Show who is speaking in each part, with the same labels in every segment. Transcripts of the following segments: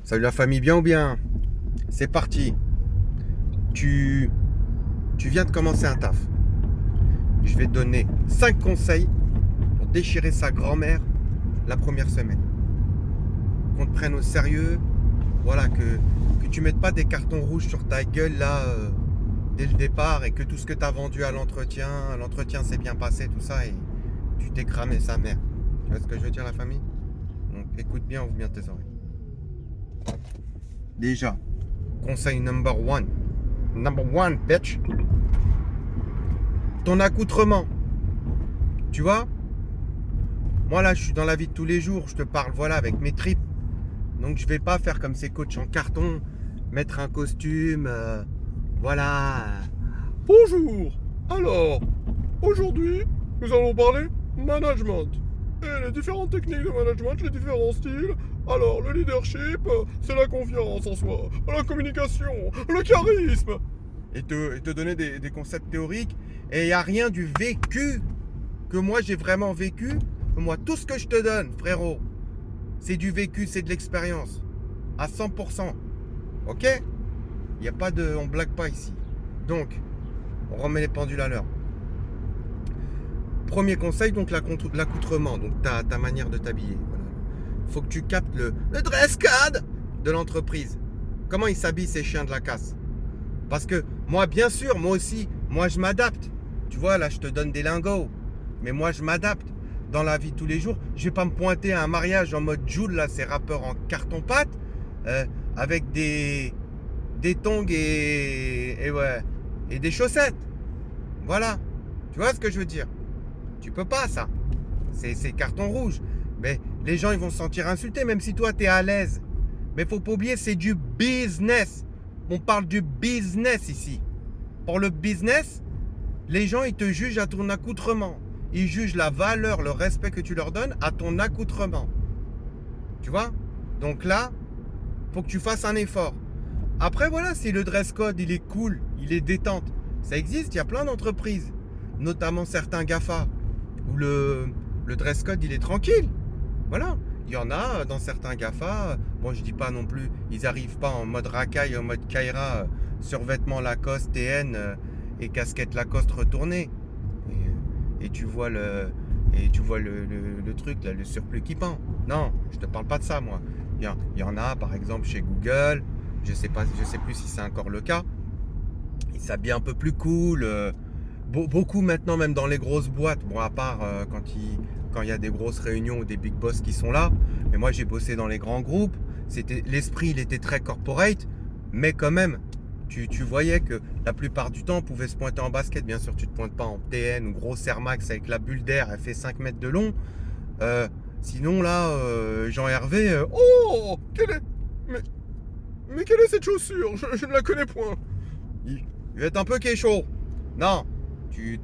Speaker 1: Salut la famille, bien ou bien? C'est parti. Tu, tu viens de commencer un taf. Je vais te donner 5 conseils pour déchirer sa grand-mère la première semaine. Qu'on te prenne au sérieux. Voilà, que tu mettes pas des cartons rouges sur ta gueule là dès le départ et que tout ce que tu as vendu à l'entretien s'est bien passé, tout ça, et tu t'es cramé sa mère. Tu vois ce que je veux dire, la famille? Donc écoute bien, ouvre bien tes oreilles. Déjà, conseil number one. Number one, bitch. Ton accoutrement. Tu vois? Moi là, je suis dans la vie de tous les jours. Je te parle, voilà, avec mes tripes. Donc je vais pas faire comme ces coachs en carton, mettre un costume, voilà.
Speaker 2: Bonjour. Alors, aujourd'hui, nous allons parler management. Et les différentes techniques de management, les différents styles. Alors, le leadership, c'est la confiance en soi, la communication, le charisme.
Speaker 1: Et te donner des concepts théoriques. Et il n'y a rien du vécu que moi j'ai vraiment vécu. Moi, tout ce que je te donne, frérot, c'est du vécu, c'est de l'expérience. À 100%. Ok? Il n'y a pas de... On blague pas ici. Donc, on remet les pendules à l'heure. Premier conseil, donc l'accoutrement, donc ta manière de t'habiller. Voilà. Faut que tu captes le dress code de l'entreprise. Comment ils s'habillent, ces chiens de la casse? Parce que moi, bien sûr, moi aussi, moi je m'adapte. Tu vois, là, je te donne des lingots. Mais moi, je m'adapte. Dans la vie de tous les jours, je vais pas me pointer à un mariage en mode Joule, là, ces rappeurs en carton-pâte, avec des tongs et ouais, et des chaussettes. Voilà. Tu vois ce que je veux dire? Tu peux pas, ça. C'est carton rouge. Mais les gens, ils vont se sentir insultés, même si toi, tu es à l'aise. Mais faut pas oublier, c'est du business. On parle du business ici. Pour le business, les gens, ils te jugent à ton accoutrement. Ils jugent la valeur, le respect que tu leur donnes à ton accoutrement. Tu vois? Donc là, faut que tu fasses un effort. Après, voilà, si le dress code, il est cool, il est détente, ça existe, il y a plein d'entreprises, notamment certains GAFA, où le dress code, il est tranquille. Voilà. Il y en a dans certains GAFA. Bon, je dis pas non plus, ils n'arrivent pas en mode racaille, en mode Kaira, survêtement Lacoste TN et casquette Lacoste retournée. Et tu vois le truc, là, le surplus qui pend. Non, je te parle pas de ça, moi. Il y en a, par exemple, chez Google. Je sais plus si c'est encore le cas. Ils s'habillent un peu plus cool. Beaucoup maintenant, même dans les grosses boîtes. Bon, à part quand il y a des grosses réunions ou des big boss qui sont là. Mais moi, j'ai bossé dans les grands groupes. L'esprit, il était très corporate. Mais quand même, tu voyais que la plupart du temps, on pouvait se pointer en basket. Bien sûr, tu ne te pointes pas en TN ou gros Air Max avec la bulle d'air. Elle fait 5 mètres de long. Sinon, là, Jean-Hervé...
Speaker 2: Oh, mais quelle est cette chaussure? Je ne la connais point.
Speaker 1: il va être un peu kécho. Non, tu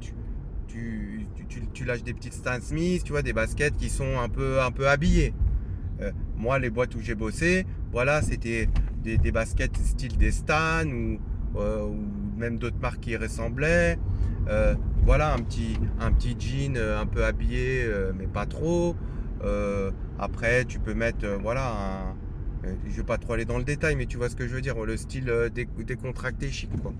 Speaker 1: lâches des petites Stan Smith, tu vois, des baskets qui sont un peu habillées. Moi, les boîtes où j'ai bossé, voilà, c'était des baskets style des Stan ou même d'autres marques qui y ressemblaient. Voilà, un petit jean un peu habillé, mais pas trop. Après, tu peux mettre, voilà, je vais pas trop aller dans le détail, mais tu vois ce que je veux dire, le style décontracté, chic, quoi.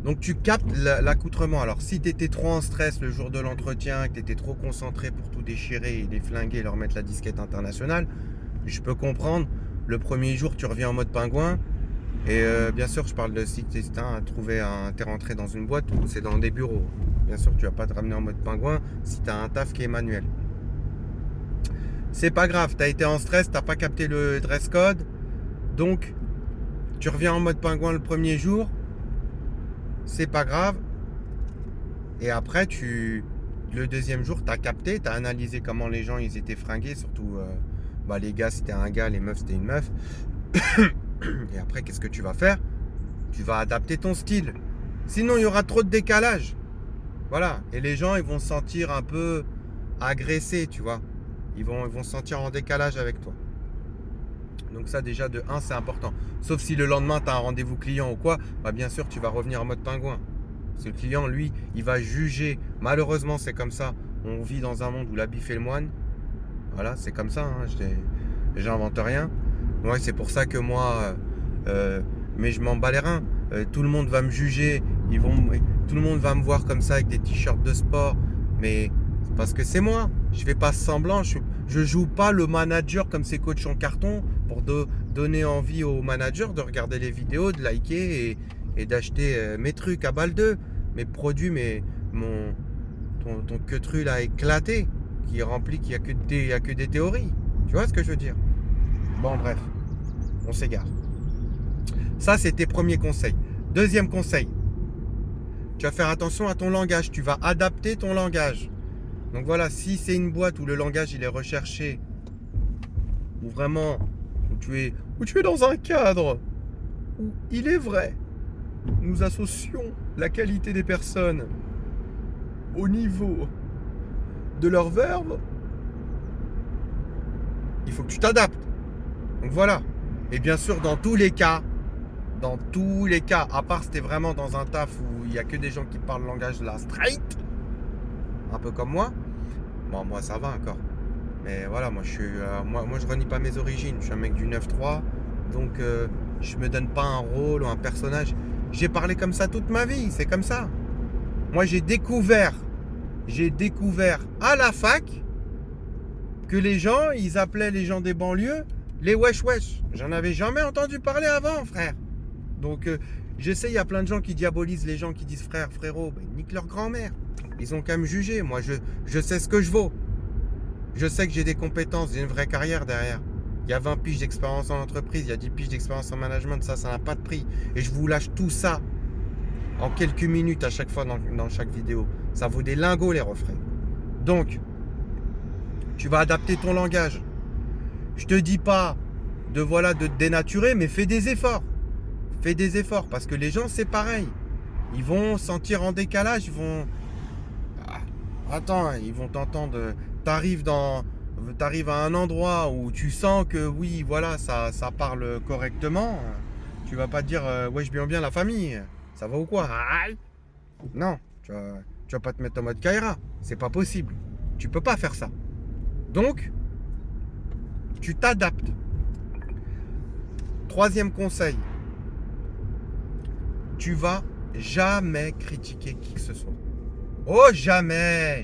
Speaker 1: Donc tu captes l'accoutrement. Alors si tu étais trop en stress le jour de l'entretien, que tu étais trop concentré pour tout déchirer et les flinguer et leur mettre la disquette internationale, je peux comprendre. Le premier jour, tu reviens en mode pingouin. Et bien sûr, je parle de si tu t'es rentré dans une boîte ou c'est dans des bureaux. Bien sûr, tu vas pas te ramener en mode pingouin si tu as un taf qui est manuel. C'est pas grave, tu as été en stress, t'as pas capté le dress code. Donc, tu reviens en mode pingouin le premier jour. C'est pas grave. Et après, le deuxième jour, tu as capté, tu as analysé comment les gens ils étaient fringués. Surtout, les gars, c'était un gars, les meufs, c'était une meuf. Et après, qu'est-ce que tu vas faire? Tu vas adapter ton style. Sinon, il y aura trop de décalage. Voilà. Et les gens, ils vont se sentir un peu agressés, tu vois. Ils vont se sentir en décalage avec toi. Donc ça, déjà, de 1, c'est important. Sauf si le lendemain, tu as un rendez-vous client ou quoi, bien sûr, tu vas revenir en mode pingouin. Parce que le client, lui, il va juger. Malheureusement, c'est comme ça. On vit dans un monde où l'habit fait le moine. Voilà, c'est comme ça. J'invente rien. Ouais, c'est pour ça que moi, mais je m'en bats les reins. Tout le monde va me juger. Tout le monde va me voir comme ça avec des t-shirts de sport. Mais c'est parce que c'est moi. Je fais pas semblant. Je joue pas le manager comme ces coachs en carton pour donner envie aux managers de regarder les vidéos, de liker et d'acheter mes trucs à balle 2. Mes produits, ton queutru là éclaté qui est rempli, qu'il n'y a que des théories. Tu vois ce que je veux dire? Bon, bref, on s'égare. Ça, c'est tes premiers conseils. Deuxième conseil, tu vas faire attention à ton langage. Tu vas adapter ton langage. Donc voilà, si c'est une boîte où le langage il est recherché, où vraiment, où tu es dans un cadre où il est vrai, nous associons la qualité des personnes au niveau de leur verbe, il faut que tu t'adaptes. Donc voilà. Et bien sûr, dans tous les cas, à part si t'es vraiment dans un taf où il n'y a que des gens qui parlent le langage de la straight, un peu comme moi, bon, moi ça va encore. Mais voilà, moi je renie pas mes origines. Je suis un mec du 9-3, donc je me donne pas un rôle ou un personnage. J'ai parlé comme ça toute ma vie, c'est comme ça. Moi j'ai découvert à la fac que les gens, ils appelaient les gens des banlieues les wesh wesh. J'en avais jamais entendu parler avant, frère. Donc je sais, il y a plein de gens qui diabolisent les gens qui disent frère, frérot, ben, nique leur grand-mère. Ils ont qu'à me juger. Moi je sais ce que je vaux. Je sais que j'ai des compétences, j'ai une vraie carrière derrière. Il y a 20 piges d'expérience en entreprise, il y a 10 piges d'expérience en management, ça n'a pas de prix. Et je vous lâche tout ça en quelques minutes à chaque fois dans chaque vidéo. Ça vaut des lingots les refrains. Donc, tu vas adapter ton langage. Je te dis pas de te dénaturer, mais fais des efforts. Fais des efforts parce que les gens c'est pareil. Ils vont sentir en décalage, ils vont t'entendre. T'arrives à un endroit où tu sens que oui, voilà, ça parle correctement. Tu vas pas te dire wesh bien la famille. Ça va ou quoi? Non, tu vas pas te mettre en mode Kaira. C'est pas possible. Tu peux pas faire ça. Donc, tu t'adaptes. Troisième conseil. Tu vas jamais critiquer qui que ce soit. Oh, jamais.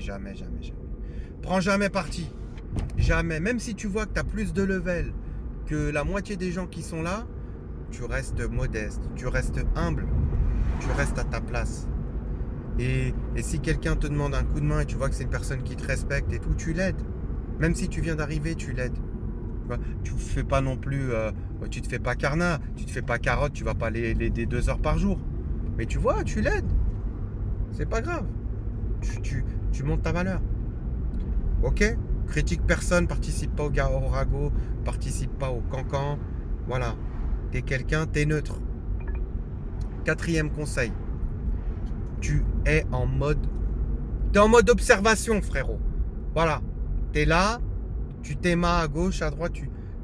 Speaker 1: Prends jamais parti. Jamais. Même si tu vois que tu as plus de level que la moitié des gens qui sont là, tu restes modeste, tu restes humble, tu restes à ta place. Et si quelqu'un te demande un coup de main et tu vois que c'est une personne qui te respecte et tout, tu l'aides. Même si tu viens d'arriver, tu l'aides. Tu ne fais pas non plus, tu te fais pas carnat, tu te fais pas carotte, tu vas pas l'aider 2 heures par jour. Mais tu vois, tu l'aides. C'est pas grave. Tu montes ta valeur. Ok? Critique personne, participe pas au ragot, participe pas au cancan. Voilà. T'es quelqu'un, t'es neutre. Quatrième conseil. T'es en mode observation, frérot. Voilà. T'es là, tu t'émas à gauche, à droite,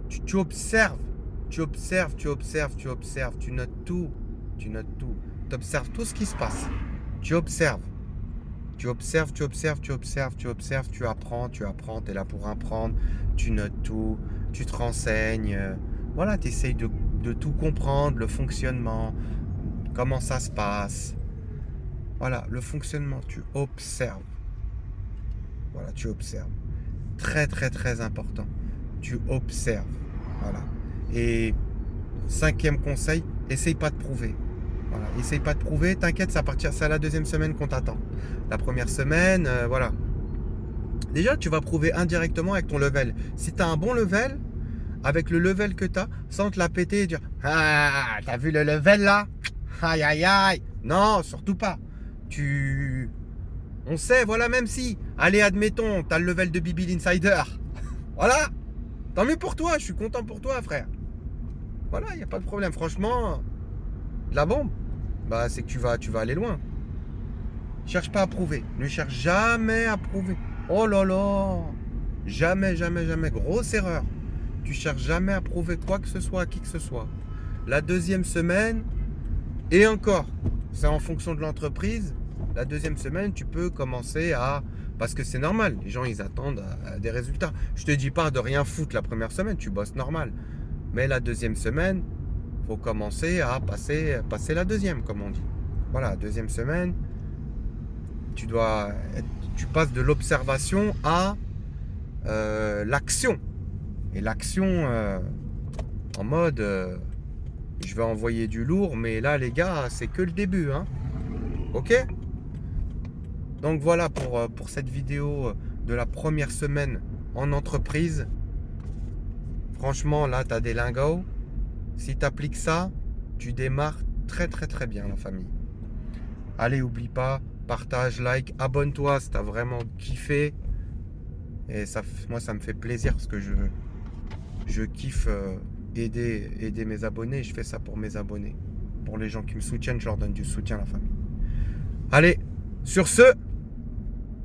Speaker 1: tu observes. Tu observes. Tu notes tout. Tu observes tout ce qui se passe. Tu observes. Tu apprends, tu es là pour apprendre, tu notes tout, tu te renseignes, voilà, tu essayes de tout comprendre, le fonctionnement, comment ça se passe, voilà, le fonctionnement, tu observes, voilà, tu observes, très très très important, tu observes, voilà, et 5e conseil, essaye pas de prouver. Voilà. Essaye pas de prouver, t'inquiète, c'est à la 2e semaine qu'on t'attend. La première semaine, voilà. Déjà, tu vas prouver indirectement avec ton level. Si tu as un bon level, avec le level que tu as, sans te la péter et dire ah, t'as vu le level là? Aïe aïe aïe. Non, surtout pas. On sait, voilà, même si, allez, admettons, tu as le level de Bibi l'Insider. Voilà. Tant mieux pour toi, je suis content pour toi, frère. Voilà, il n'y a pas de problème. Franchement, de la bombe. Bah, c'est que tu vas aller loin. Cherche pas à prouver. Ne cherche jamais à prouver. Oh là là. Jamais. Grosse erreur. Tu cherches jamais à prouver quoi que ce soit à qui que ce soit. La 2e semaine, et encore, c'est en fonction de l'entreprise. La 2e semaine, tu peux commencer à... Parce que c'est normal. Les gens, ils attendent à des résultats. Je te dis pas de rien foutre la première semaine. Tu bosses normal. Mais la deuxième semaine, faut commencer à passer la deuxième, comme on dit. Voilà, deuxième semaine, tu passes de l'observation à l'action. Et l'action en mode je vais envoyer du lourd, mais là les gars, c'est que le début, hein. Ok? Donc voilà pour cette vidéo de la première semaine en entreprise. Franchement, là, tu as des lingots. Si tu appliques ça, tu démarres très très très bien la famille. Allez, oublie pas, partage, like, abonne-toi si tu as vraiment kiffé. Et ça, moi, ça me fait plaisir parce que je kiffe aider mes abonnés. Je fais ça pour mes abonnés. Pour les gens qui me soutiennent, je leur donne du soutien à la famille. Allez, sur ce,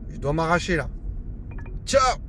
Speaker 1: je dois m'arracher là. Ciao!